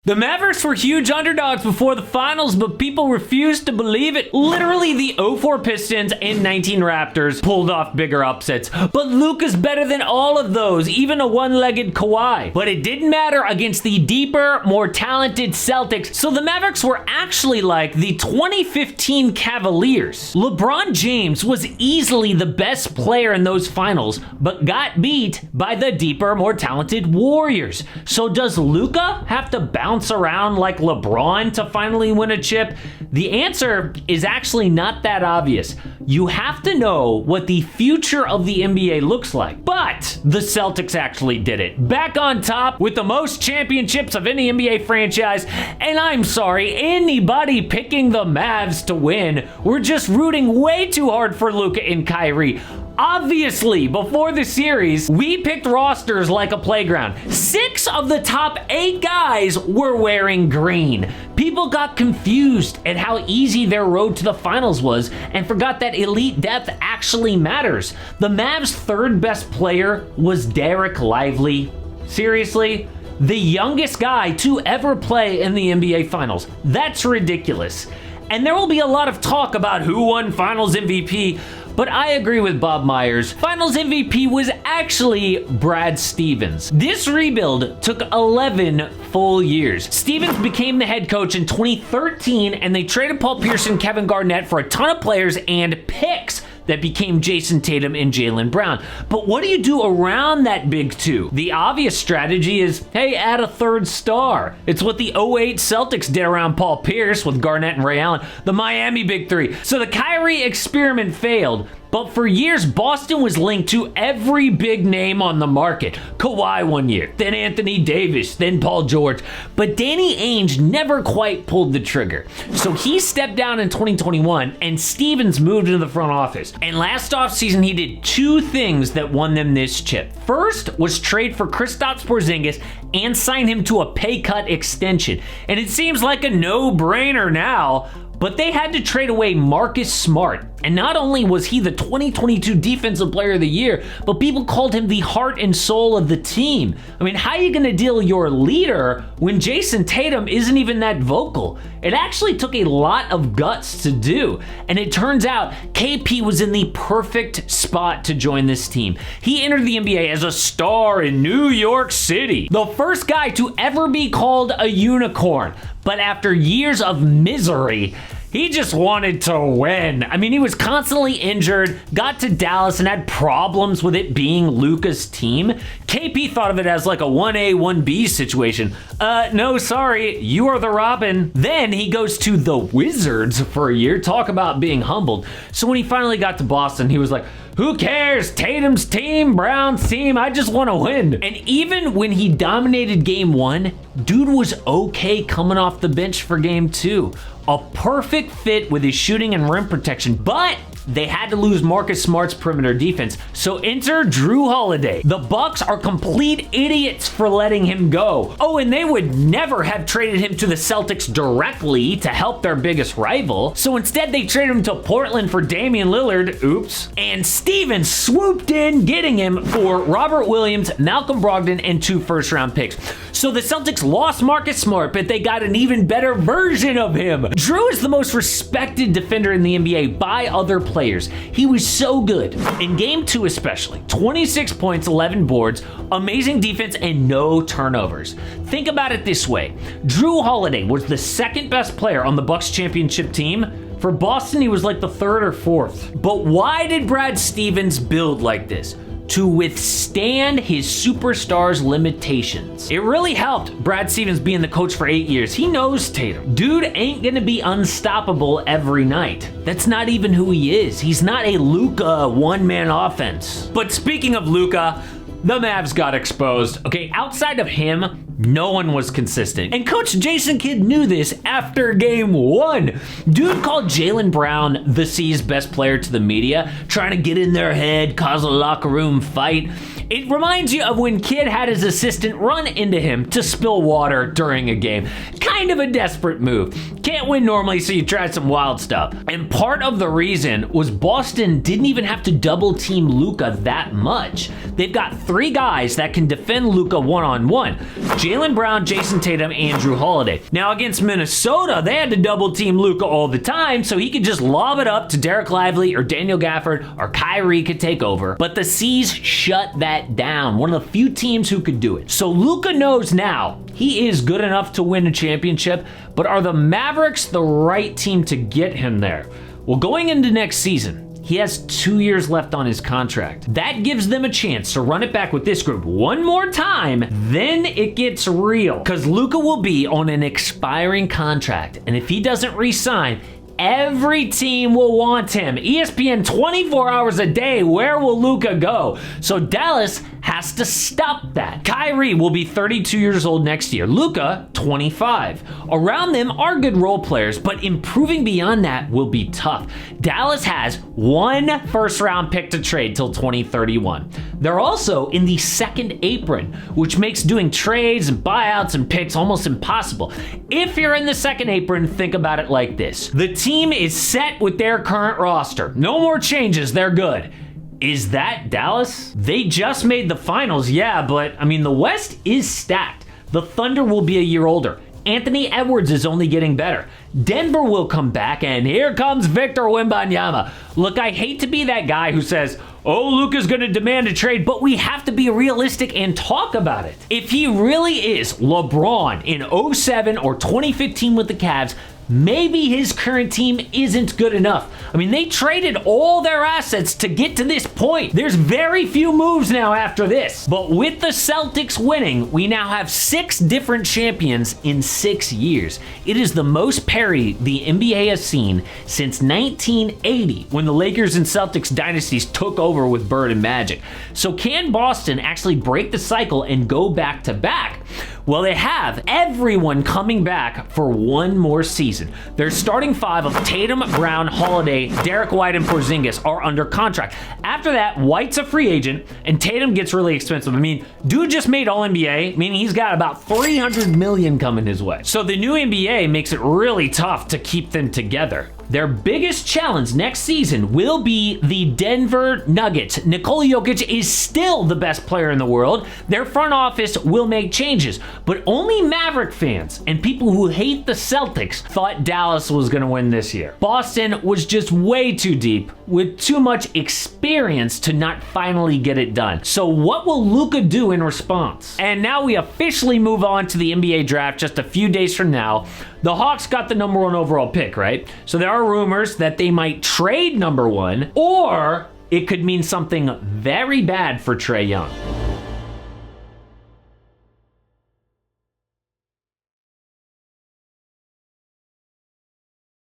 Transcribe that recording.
The Mavericks were huge underdogs before the finals, but people refused to believe it. Literally, the 04 Pistons and 19 Raptors pulled off bigger upsets, but Luka's better than all of those, even a one-legged Kawhi. But it didn't matter against the deeper, more talented Celtics, so the Mavericks were actually like the 2015 Cavaliers. LeBron James was easily the best player in those finals, but got beat by the deeper, more talented Warriors. So does Luka have to bounce around like LeBron to finally win a chip? The answer is actually not that obvious. You have to know what the future of the NBA looks like. But the Celtics actually did it. Back on top with the most championships of any NBA franchise, and I'm sorry, anybody picking the Mavs to win, we're just rooting way too hard for Luka and Kyrie. Obviously, before the series, we picked rosters like a playground. 6 of the top 8 guys were wearing green. People got confused at how easy their road to the finals was and forgot that elite depth actually matters. The Mavs' third best player was Derek Lively. Seriously? The youngest guy to ever play in the NBA Finals. That's ridiculous. And there will be a lot of talk about who won Finals MVP, but I agree with Bob Myers. Finals MVP was actually Brad Stevens. This rebuild took 11 full years. Stevens became the head coach in 2013, and they traded Paul Pierce and Kevin Garnett for a ton of players and picks that became Jason Tatum and Jaylen Brown. But what do you do around that big two? The obvious strategy is, hey, add a third star. It's what the 08 Celtics did around Paul Pierce with Garnett and Ray Allen, the Miami Big Three. So the Kyrie experiment failed. But for years, Boston was linked to every big name on the market. Kawhi one year, then Anthony Davis, then Paul George. But Danny Ainge never quite pulled the trigger. So he stepped down in 2021, and Stevens moved into the front office. And last offseason, he did 2 things that won them this chip. First was trade for Kristaps Porzingis and sign him to a pay cut extension. And it seems like a no-brainer now, but they had to trade away Marcus Smart. And not only was he the 2022 Defensive Player of the Year, but people called him the heart and soul of the team. I mean, how are you gonna deal your leader when Jason Tatum isn't even that vocal? It actually took a lot of guts to do. And it turns out KP was in the perfect spot to join this team. He entered the NBA as a star in New York City, the first guy to ever be called a unicorn. But after years of misery, he just wanted to win. I mean, he was constantly injured, got to Dallas and had problems with it being Luka's team. KP thought of it as like a 1A, 1B situation. No, sorry, you are the Robin. Then he goes to the Wizards for a year. Talk about being humbled. So when he finally got to Boston, he was like, who cares? Tatum's team, Brown's team, I just want to win. And even when he dominated game 1, dude was okay coming off the bench for game 2. A perfect fit with his shooting and rim protection, but they had to lose Marcus Smart's perimeter defense. So enter Jrue Holiday. The Bucks are complete idiots for letting him go. Oh, and they would never have traded him to the Celtics directly to help their biggest rival. So instead, they traded him to Portland for Damian Lillard. Oops. And Stevens swooped in, getting him for Robert Williams, Malcolm Brogdon, and 2 first-round picks. So the Celtics lost Marcus Smart, but they got an even better version of him. Jrue is the most respected defender in the NBA by other players. He was so good. In game 2 especially, 26 points, 11 boards, amazing defense, and no turnovers. Think about it this way. Jrue Holiday was the 2nd best player on the Bucks championship team. For Boston, he was like the 3rd or 4th. But why did Brad Stevens build like this? To withstand his superstar's limitations. It really helped Brad Stevens being the coach for 8 years. He knows Tatum. Dude ain't gonna be unstoppable every night. That's not even who he is. He's not a Luka one-man offense. But speaking of Luka, the Mavs got exposed. Okay, outside of him, no one was consistent. And Coach Jason Kidd knew this after game 1. Dude called Jaylen Brown the C's best player to the media, trying to get in their head, cause a locker room fight. It reminds you of when Kidd had his assistant run into him to spill water during a game. Kind of a desperate move. Can't win normally, so you try some wild stuff. And part of the reason was Boston didn't even have to double team Luka that much. They've got 3 guys that can defend Luka one-on-one. Jaylen Brown, Jason Tatum, and Jrue Holiday. Now against Minnesota, they had to double team Luka all the time, so he could just lob it up to Derek Lively or Daniel Gafford, or Kyrie could take over. But the C's shut that down. One of the few teams who could do it. So Luka knows now he is good enough to win a championship, but are the Mavericks the right team to get him there? Well, going into next season, he has 2 years left on his contract. That gives them a chance to run it back with this group one more time, then it gets real. Because Luka will be on an expiring contract, and if he doesn't re-sign, every team will want him. ESPN 24 hours a day, where will Luka go? So Dallas has to stop that. Kyrie will be 32 years old next year. Luka, 25. Around them are good role players, but improving beyond that will be tough. Dallas has 1 first-round pick to trade till 2031. They're also in the second apron, which makes doing trades and buyouts and picks almost impossible. If you're in the second apron, think about it like this. The team is set with their current roster. No more changes, they're good. Is that Dallas? They just made the finals, yeah, but I mean, the West is stacked. The Thunder will be a year older. Anthony Edwards is only getting better. Denver will come back, and here comes Victor Wembanyama. Look, I hate to be that guy who says, oh, Luka's going to demand a trade, but we have to be realistic and talk about it. If he really is LeBron in 07 or 2015 with the Cavs, maybe his current team isn't good enough. I mean, they traded all their assets to get to this point. There's very few moves now after this. But with the Celtics winning, we now have 6 different champions in 6 years. It is the most parity the NBA has seen since 1980, when the Lakers and Celtics dynasties took over with Bird and Magic. So can Boston actually break the cycle and go back to back? Well, they have everyone coming back for one more season. Their starting 5 of Tatum, Brown, Holiday, Derek White, and Porzingis are under contract. After that, White's a free agent, and Tatum gets really expensive. I mean, dude just made All-NBA, meaning he's got about $300 million coming his way. So the new NBA makes it really tough to keep them together. Their biggest challenge next season will be the Denver Nuggets. Nikola Jokic is still the best player in the world. Their front office will make changes, but only Maverick fans and people who hate the Celtics thought Dallas was going to win this year. Boston was just way too deep with too much experience to not finally get it done. So what will Luka do in response? And now we officially move on to the NBA draft just a few days from now. The Hawks got the number 1 overall pick, right? So there are rumors that they might trade number 1, or it could mean something very bad for Trae Young.